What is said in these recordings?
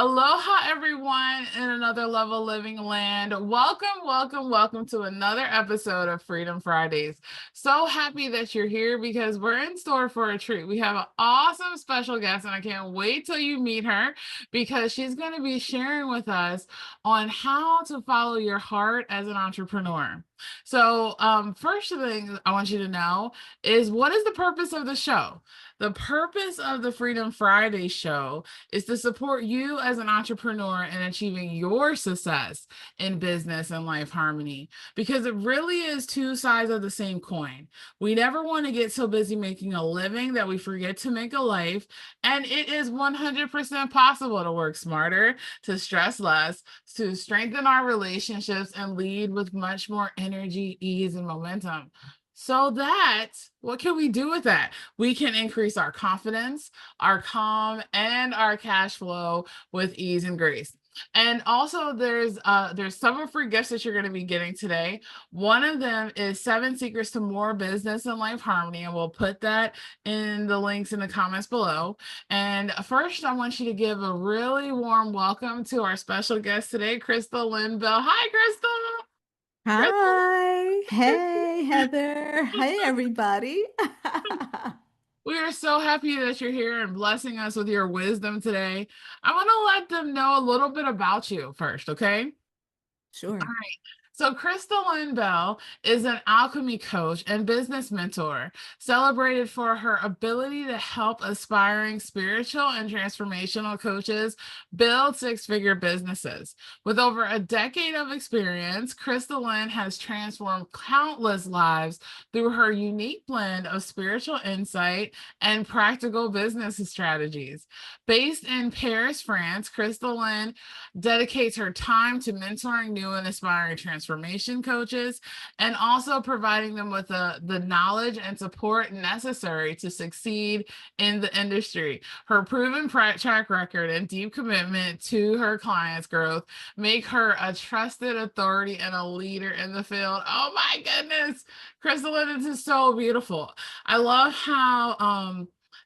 Aloha, everyone, in another level living land. Welcome to another episode of Freedom Fridays. So happy that you're here because we're in store for a treat. We have an awesome special guest, and I can't wait till you meet her because she's going to be sharing with us on how to follow your heart as an entrepreneur. First thing I want you to know is what is the purpose of the show? The purpose of the Freedom Friday show is to support you as an entrepreneur in achieving your success in business and life harmony because it really is two sides of the same coin. We never want to get so busy making a living that we forget to make a life, and it is 100% possible to work smarter, to stress less, to strengthen our relationships and lead with much more energy, ease, and momentum. So that, what can we do with that? We can increase our confidence, our calm, and our cash flow with ease and grace. And also there's several free gifts that you're going to be getting today. One of them is 7 secrets to more business and life harmony, and we'll put that in the links in the comments below. And first, I want you to give a really warm welcome to our special guest today, Crystal Lynn Bell. Hi, Crystal. Crystal. Hi. Hey, Heather. Hey, everybody. We are so happy that you're here and blessing us with your wisdom today. I want to let them know a little bit about you first, okay? All Sure. right. So, Crystal Lynn Bell is an alchemy coach and business mentor, celebrated for her ability to help aspiring spiritual and transformational coaches build six-figure businesses. With over a decade of experience, Crystal Lynn has transformed countless lives through her unique blend of spiritual insight and practical business strategies. Based in Paris, France, Crystal Lynn dedicates her time to mentoring new and aspiring transformation coaches and also providing them with the knowledge and support necessary to succeed in the industry. Her proven track record and deep commitment to her clients' growth make her a trusted authority and a leader in the field. Oh my goodness, Crystal, this is so beautiful. I love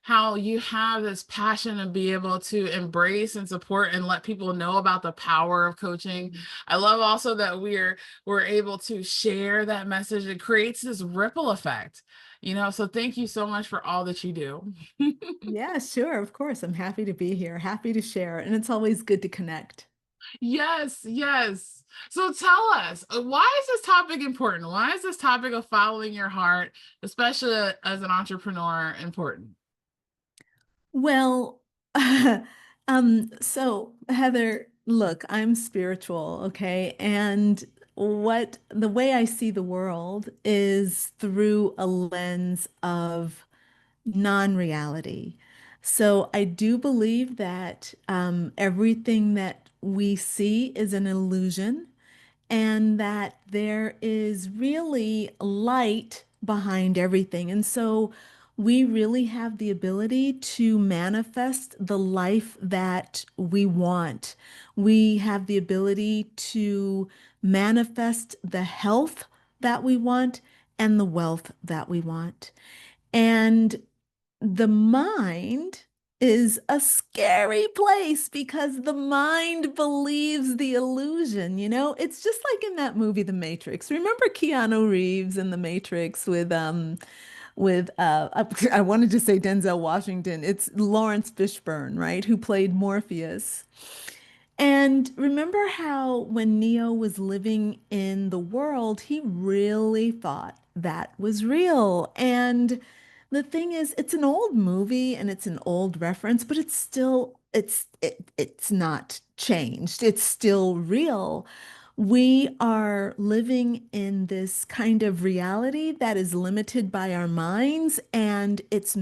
how you have this passion to be able to embrace and support and let people know about the power of coaching. I love also that we're able to share that message. It creates this ripple effect, so thank you so much for all that you do. Yeah, sure. Of course. I'm happy to be here, happy to share. And it's always good to connect. Yes. So tell us, why is this topic important? Why is this topic of following your heart, especially as an entrepreneur, important? Well, so Heather, look, I'm spiritual, okay? And what the way I see the world is through a lens of non-reality. So I do believe that everything that we see is an illusion and that there is really light behind everything. And so we really have the ability to manifest the life that we want. We have the ability to manifest the health that we want and the wealth that we want. And the mind is a scary place because the mind believes the illusion, you know? It's just like in that movie, The Matrix. Remember Keanu Reeves in The Matrix with I wanted to say Denzel Washington. It's Lawrence Fishburne, right? Who played Morpheus. And remember how when Neo was living in the world, he really thought that was real. And the thing is, it's an old movie and it's an old reference, but it's still it's not changed. It's still real. We are living in this kind of reality that is limited by our minds, and it's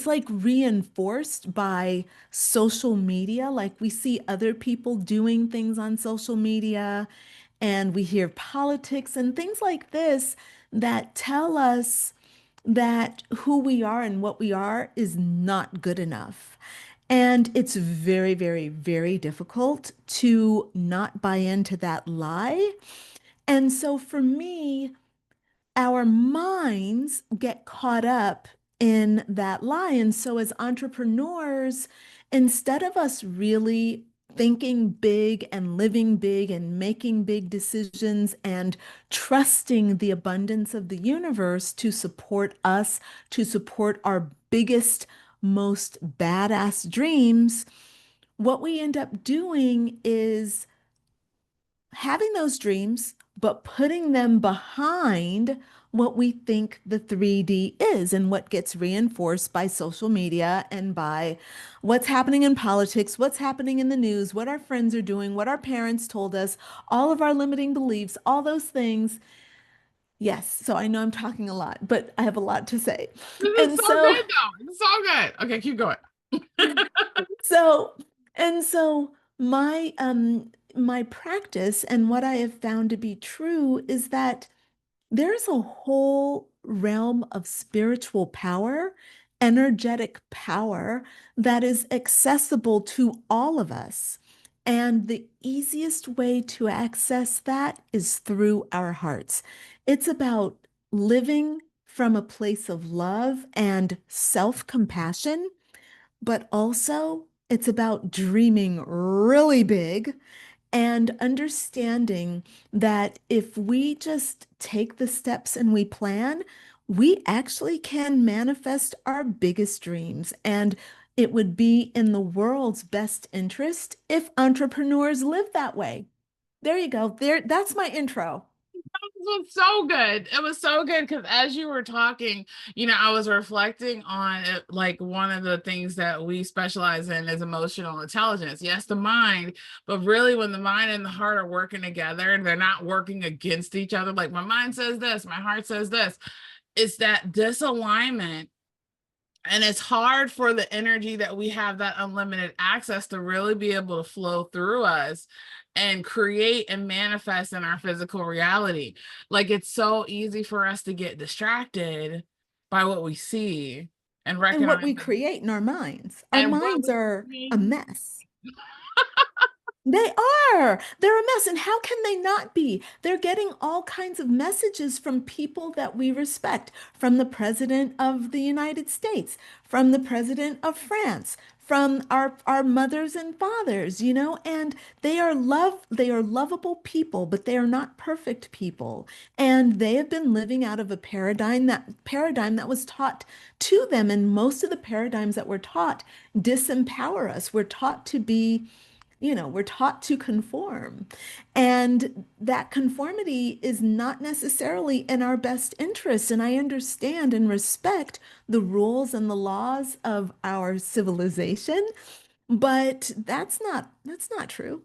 like reinforced by social media. Like we see other people doing things on social media, and we hear politics and things like this that tell us that who we are and what we are is not good enough. And it's very, very, very difficult to not buy into that lie. And so for me, our minds get caught up in that lie. And so as entrepreneurs instead of us really thinking big and living big and making big decisions and trusting the abundance of the universe to support us, to support our biggest, most badass dreams, what we end up doing is having those dreams, but putting them behind what we think the 3D is and what gets reinforced by social media and by what's happening in politics, what's happening in the news, what our friends are doing, what our parents told us, all of our limiting beliefs, all those things. Yes, so I know I'm talking a lot, but I have a lot to say. This is And so so good though. It's so good. Okay, keep going. So, and so my practice and what I have found to be true is that there's a whole realm of spiritual power, energetic power that is accessible to all of us. And the easiest way to access that is through our hearts. It's about living from a place of love and self-compassion, but also it's about dreaming really big and understanding that if we just take the steps and we plan, we actually can manifest our biggest dreams. And it would be in the world's best interest if entrepreneurs live that way. There you go. There, that's my intro. Was so good. It was so good because as you were talking, I was reflecting on it, like one of the things that we specialize in is emotional intelligence. Yes, the mind, but really when the mind and the heart are working together and they're not working against each other, like my mind says this, my heart says this, it's that disalignment. And it's hard for the energy that we have that unlimited access to really be able to flow through us and create and manifest in our physical reality. Like it's so easy for us to get distracted by what we see and And what recognize we create in our minds. Our and what minds we are a see. mess. They are. They're a mess. And how can they not be? They're getting all kinds of messages from people that we respect, from the President of the United States, from the President of France, from our mothers and fathers, and they are lovable people, but they are not perfect people. And they have been living out of a paradigm that was taught to them. And most of the paradigms that were taught disempower us. We're taught to conform. And that conformity is not necessarily in our best interest. And I understand and respect the rules and the laws of our civilization, but that's not true.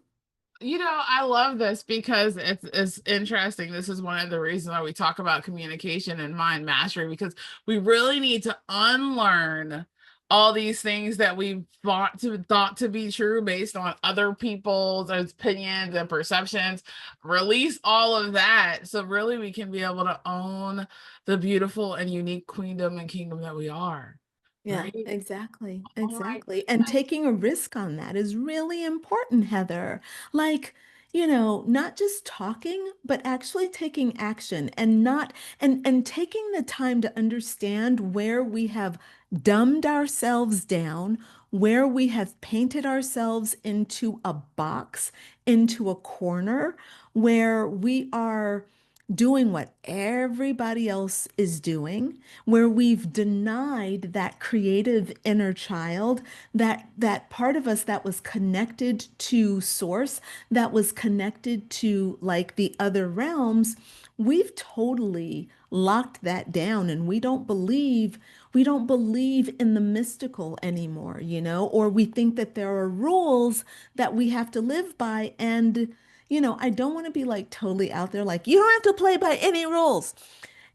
I love this because it's interesting. This is one of the reasons why we talk about communication and mind mastery because we really need to unlearn all these things that we thought to be true based on other people's opinions and perceptions. Release all of that so really we can be able to own the beautiful and unique queendom and kingdom that we are. Yeah, Right? exactly. Oh my Exactly. And taking a risk on that is really important, Heather. Like, not just talking, but actually taking action and not and taking the time to understand where we have dumbed ourselves down, where we have painted ourselves into a box, into a corner, where we are doing what everybody else is doing, where we've denied that creative inner child, that part of us that was connected to source, that was connected to like the other realms. We've totally locked that down, and we don't believe in the mystical anymore, or we think that there are rules that we have to live by. And I don't want to be like totally out there, like, you don't have to play by any rules.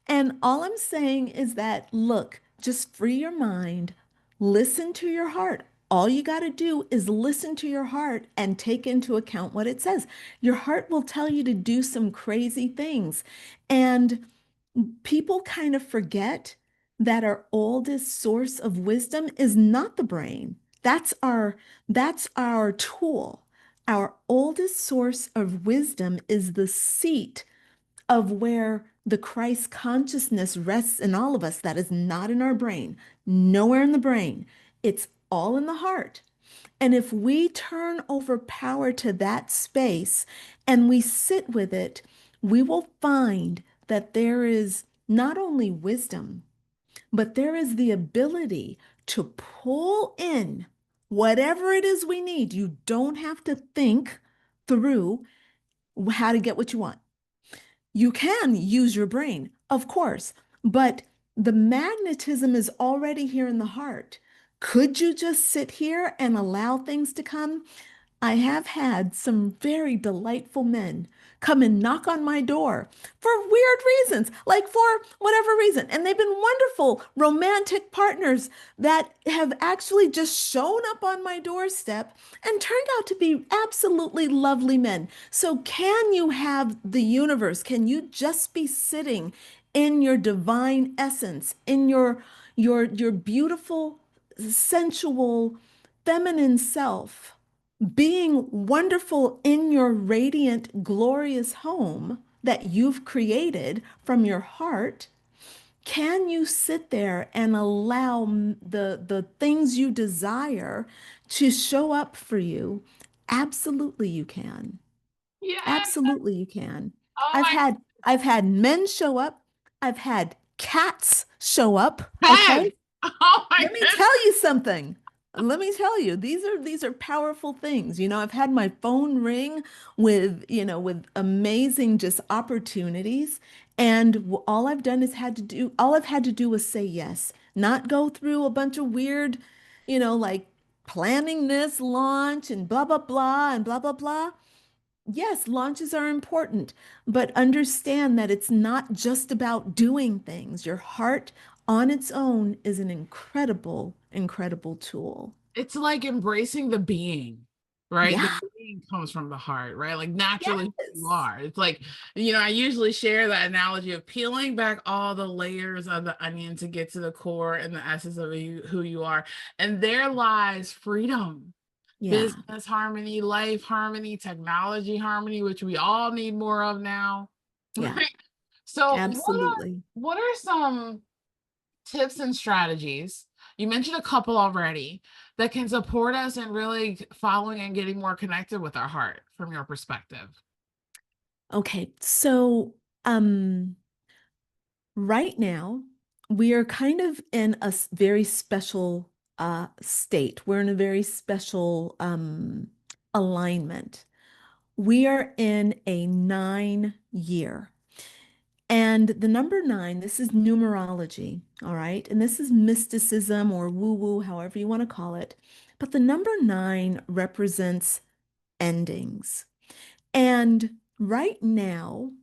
And all I'm saying is that, look, just free your mind, listen to your heart. All you got to do is listen to your heart and take into account what it says. Your heart will tell you to do some crazy things. And people kind of forget that our oldest source of wisdom is not the brain. That's our tool. Our oldest source of wisdom is the seat of where the Christ consciousness rests in all of us. That is not in our brain, nowhere in the brain. It's all in the heart. And if we turn over power to that space and we sit with it, we will find that there is not only wisdom, but there is the ability to pull in whatever it is we need. You don't have to think through how to get what you want. You can use your brain, of course, but the magnetism is already here in the heart. Could you just sit here and allow things to come? I have had some very delightful men come and knock on my door for weird reasons, like for whatever reason. And they've been wonderful romantic partners that have actually just shown up on my doorstep and turned out to be absolutely lovely men. So, can you have the universe? Can you just be sitting in your divine essence, in your beautiful, sensual, feminine self? Being wonderful in your radiant, glorious home that you've created from your heart, can you sit there and allow the things you desire to show up for you? Absolutely, you can. Yeah. Absolutely, you can. Oh I've my had I've had men show up. I've had cats show up. God. Okay. Oh my Let me God. tell you something. Let me tell you, these are powerful things. I've had my phone ring with, with amazing just opportunities. And all I've had to do was say yes, not go through a bunch of weird, like planning this launch and blah, blah, blah, and blah, blah, blah. Yes, launches are important, but understand that it's not just about doing things. Your heart on its own is an incredible, incredible tool. It's like embracing the being, right? The Yeah. being comes from the heart, right? Like naturally who you Yes. are. It's like, I usually share that analogy of peeling back all the layers of the onion to get to the core and the essence of who you are. And there lies freedom, Yeah. business harmony, life harmony, technology harmony, which we all need more of now. Yeah. Right? So Absolutely. what are some tips and strategies? You mentioned a couple already that can support us in really following and getting more connected with our heart from your perspective. Okay. So, right now, we are kind of in a very special state. We're in a very special alignment. We are in a 9 year. And the number nine, this is numerology, all right? And this is mysticism or woo-woo, however you want to call it. But the number nine represents endings. And right now,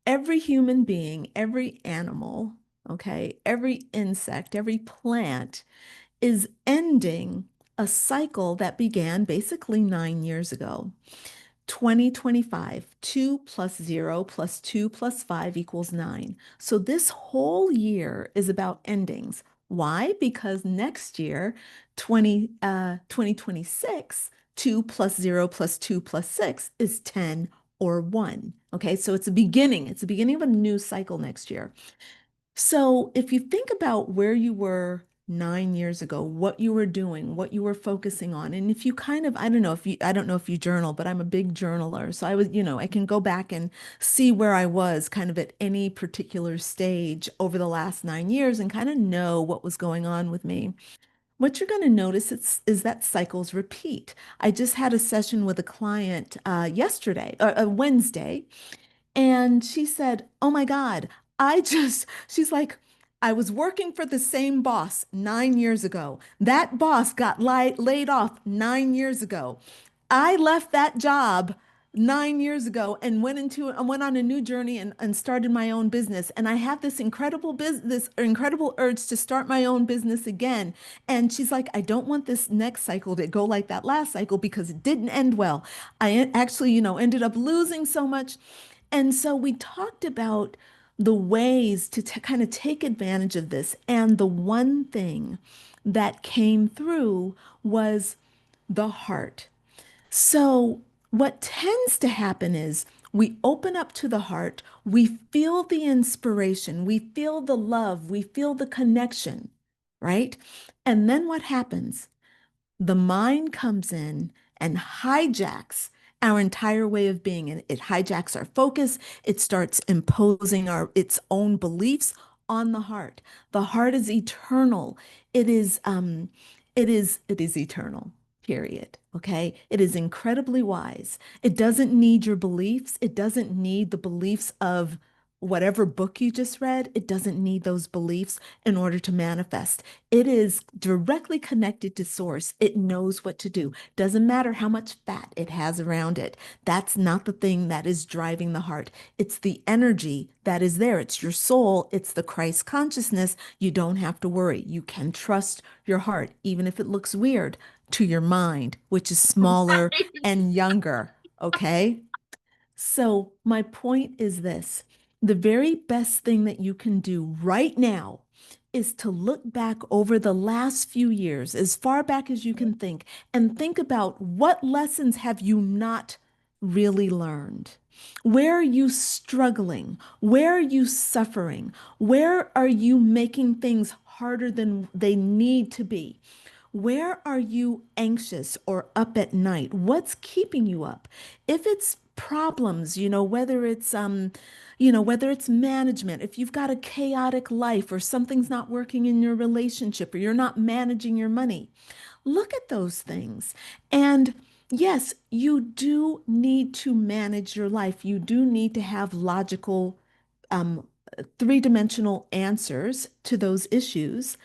every human being, every animal, okay, every insect, every plant is ending a cycle that began basically 9 years ago. 2025, 2 plus 0 plus 2 plus 5 equals 9. So this whole year is about endings. Why? Because next year, 2026, 2 plus 0 plus 2 plus 6 is 10 or 1. Okay, so it's a beginning. It's the beginning of a new cycle next year. So if you think about where you were 9 years ago, what you were doing, what you were focusing on, and if you kind of, I don't know if you journal, but I'm a big journaler. So I can go back and see where I was kind of at any particular stage over the last 9 years and kind of know what was going on with me. What you're going to notice is that cycles repeat. I just had a session with a client yesterday, or Wednesday, and she said, "Oh my God, she's like, I was working for the same boss 9 years ago. That boss got laid off 9 years ago. I left that job 9 years ago and went on a new journey and started my own business. And I have this incredible business, incredible urge to start my own business again." And she's like, "I don't want this next cycle to go like that last cycle because it didn't end well. I actually, ended up losing so much." And so we talked about the ways to kind of take advantage of this. And the one thing that came through was the heart. So, what tends to happen is we open up to the heart, we feel the inspiration, we feel the love, we feel the connection, right? And then what happens? the mind comes in and hijacks our entire way of being, and it hijacks our focus. It starts imposing its own beliefs on the heart. The heart is eternal. It is eternal, period. Okay. It is incredibly wise. It doesn't need your beliefs. It doesn't need the beliefs of whatever book you just read. It doesn't need those beliefs in order to manifest. It is directly connected to source. It knows what to do. Doesn't matter how much fat it has around it. That's not the thing that is driving the heart. It's the energy that is there. It's your soul. It's the Christ consciousness. You don't have to worry. You can trust your heart, even if it looks weird to your mind, which is smaller Right. and younger. Okay. So, my point is this: the very best thing that you can do right now is to look back over the last few years, as far back as you can think, and think about what lessons have you not really learned? Where are you struggling? Where are you suffering? Where are you making things harder than they need to be? Where are you anxious or up at night? What's keeping you up? If it's problems, whether it's management, if you've got a chaotic life or something's not working in your relationship or you're not managing your money, look at those things. And yes, you do need to manage your life. You do need to have logical, um, three-dimensional answers to those issues.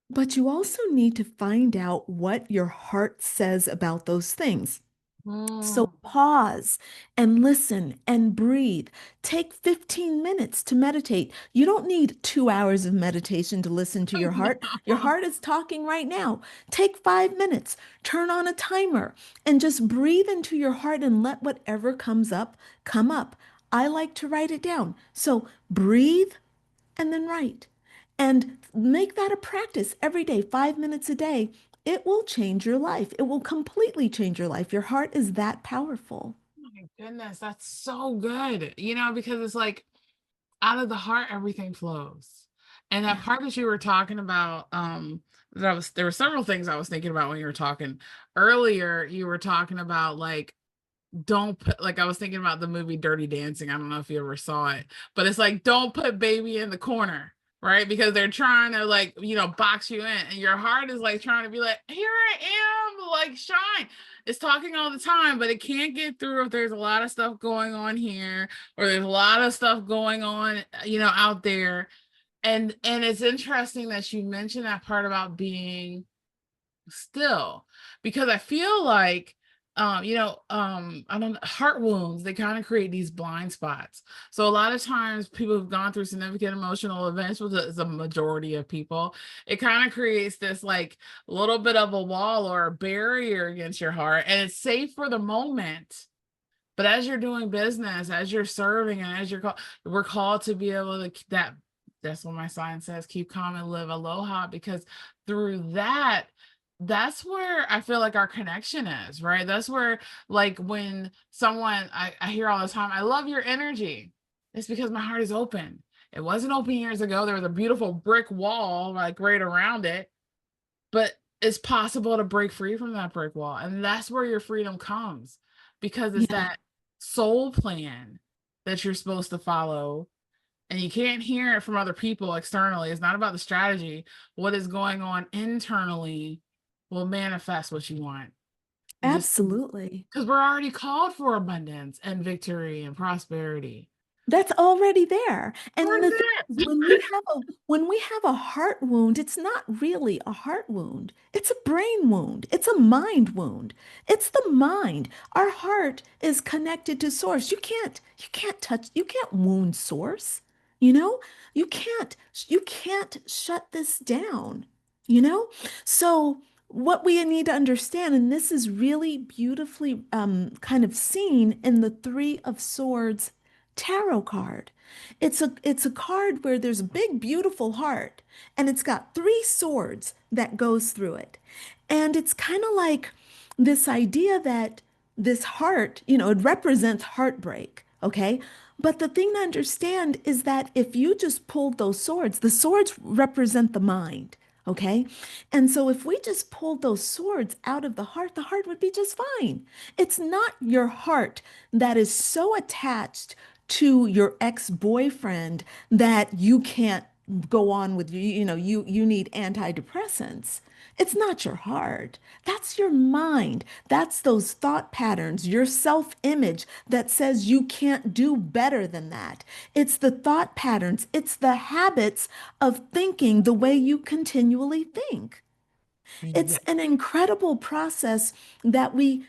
But you also need to find out what your heart says about those things. So Mm. pause and listen and breathe. Take 15 minutes to meditate. You don't need 2 hours of meditation to listen to your heart. Your heart is talking right now. Take 5 minutes, turn on a timer, and just breathe into your heart and let whatever comes up come up. I like to write it down. So breathe and then write. And make that a practice every day, 5 minutes a day. It will change your life. It will completely change your life. Your heart is that powerful. My goodness, that's so good. Because it's like out of the heart, everything flows. And that Yeah. part that you were talking about, there were several things I was thinking about when you were talking earlier. You were talking about like don't put like I was thinking about the movie Dirty Dancing. I don't know if you ever saw it, but it's like don't put baby in the corner, right? Because they're trying to like, box you in and your heart is like trying to be like, here I am, like shine. It's talking all the time, but it can't get through if there's a lot of stuff going on here or there's a lot of stuff going on, out there. And it's interesting that you mentioned that part about being still because I feel like I don't know, heart wounds, they kind of create these blind spots. So a lot of times people who've gone through significant emotional events, which is a majority of people, it kind of creates this like little bit of a wall or a barrier against your heart, and it's safe for the moment. But as you're doing business, as you're serving, and as we're called to be able to that's what my sign says, keep calm and live aloha, because through that, that's where I feel like our connection is, right? That's where, like, when I hear all the time, I love your energy. It's because my heart is open. It wasn't open years ago. There was a beautiful brick wall, like right around it, but it's possible to break free from that brick wall. And that's where your freedom comes because it's Yeah, that soul plan that you're supposed to follow. And you can't hear it from other people externally. It's not about the strategy. What is going on internally will manifest what you want. Just absolutely. because we're already called for abundance and victory and prosperity. That's already there. We're And the thing is, there. when we have a heart wound, it's not really a heart wound. It's a brain wound. It's a mind wound. It's the mind. Our heart is connected to source. You can't wound source. You know? You can't shut this down. You know? So what we need to understand, and this is really beautifully kind of seen in the Three of Swords tarot card. It's a card where there's a big beautiful heart and it's got three swords that goes through it. And it's kind of like this idea that this heart, it represents heartbreak, okay? But the thing to understand is that if you just pulled those swords, the swords represent the mind. Okay. And so if we just pulled those swords out of the heart would be just fine. It's not your heart that is so attached to your ex-boyfriend that you can't go on with you need antidepressants. It's not your heart. That's your mind. That's those thought patterns, your self-image that says you can't do better than that. It's the thought patterns, it's the habits of thinking the way you continually think. It's Yeah. an incredible process that we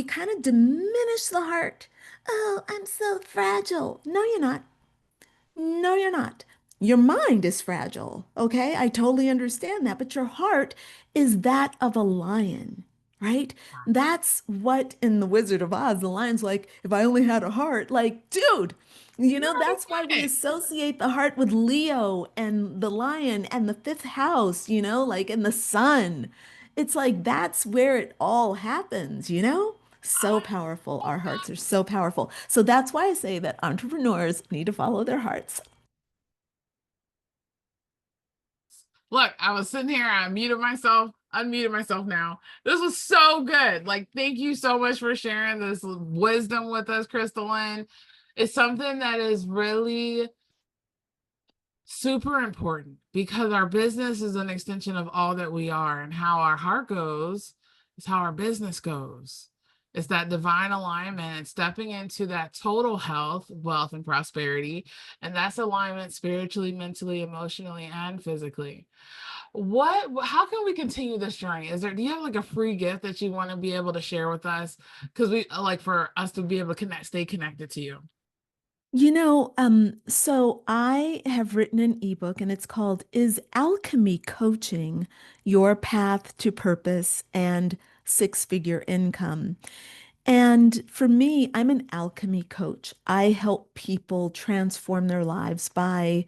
kind of diminish the heart. Oh, I'm so fragile. No, you're not. No, you're not. Your mind is fragile, okay? I totally understand that, but your heart is that of a lion, right? That's what in The Wizard of Oz, the lion's like, if I only had a heart, like, dude, that's why we Right. associate the heart with Leo and the lion and the fifth house, like, and the sun. It's like that's where it all happens. So powerful. Our hearts are so powerful. So that's why I say that entrepreneurs need to follow their hearts. Look, I was sitting here, I muted myself, unmuted myself now. This was so good. Like, thank you so much for sharing this wisdom with us, Crystalline. It's something that is really super important because our business is an extension of all that we are, and how our heart goes is how our business goes. It's that divine alignment, stepping into that total health, wealth, and prosperity. And that's alignment spiritually, mentally, emotionally, and physically. How can we continue this journey? Do you have like a free gift that you want to be able to share with us? Because we like for us to be able to stay connected to you. So I have written an ebook and it's called Is Alchemy Coaching Your Path to Purpose and Six-Figure Income? And for me, I'm an alchemy coach. I help people transform their lives by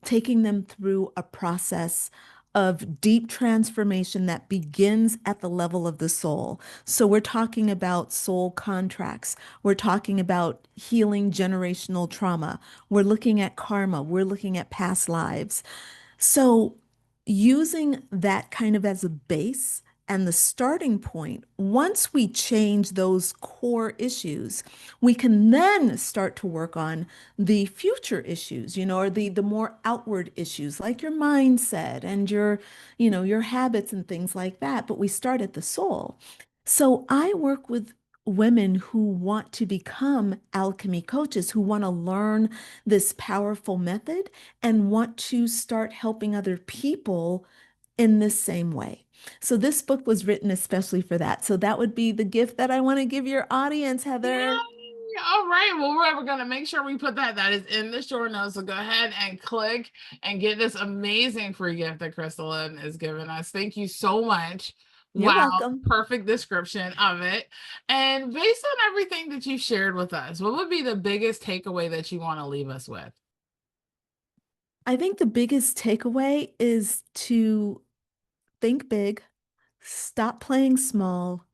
taking them through a process of deep transformation that begins at the level of the soul. So we're talking about soul contracts. We're talking about healing generational trauma. We're looking at karma. We're looking at past lives. So, using that kind of as a base and the starting point, once we change those core issues, we can then start to work on the future issues, or the more outward issues like your mindset and your habits and things like that. But we start at the soul. So I work with women who want to become alchemy coaches, who want to learn this powerful method and want to start helping other people in this same way. So this book was written especially for that. So that would be the gift that I want to give your audience, Heather. Yay! All right. Well, we're going to make sure we put that. That is in the short notes. So go ahead and click and get this amazing free gift that Crystalline is giving us. Thank you so much. You're Wow. welcome. Perfect description of it. And based on everything that you shared with us, what would be the biggest takeaway that you want to leave us with? I think the biggest takeaway is to think big, stop playing small,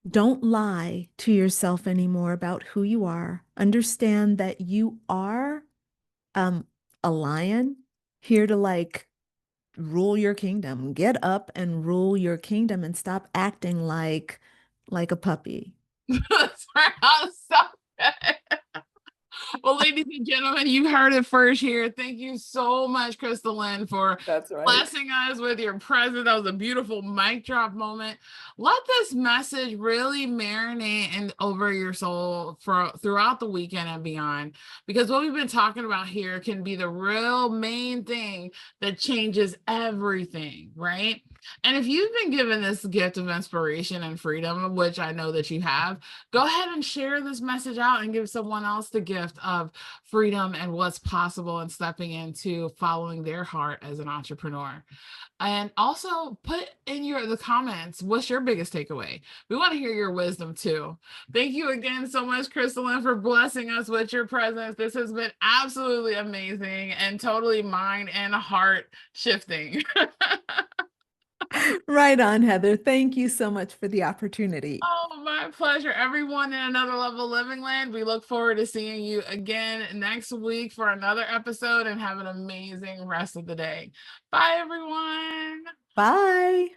don't lie to yourself anymore about who you are. Understand that you are um, a lion here to like rule your kingdom. Get up and rule your kingdom and stop acting like a puppy. That's so good. Well, ladies and gentlemen, you heard it first here. Thank you so much, Crystalline, for That's right. blessing us with your presence. That was a beautiful mic drop moment. Let this message really marinate and over your soul for throughout the weekend and beyond. Because what we've been talking about here can be the real main thing that changes everything, right? And if you've been given this gift of inspiration and freedom, which I know that you have, go ahead and share this message out and give someone else the gift of freedom and what's possible and stepping into following their heart as an entrepreneur. And also put in the comments, what's your biggest takeaway? We want to hear your wisdom too. Thank you again so much, Crystalline, for blessing us with your presence. This has been absolutely amazing and totally mind and heart shifting. Right on, Heather. Thank you so much for the opportunity. Oh, my pleasure. Everyone in Another Level Living Land, we look forward to seeing you again next week for another episode, and have an amazing rest of the day. Bye, everyone. Bye.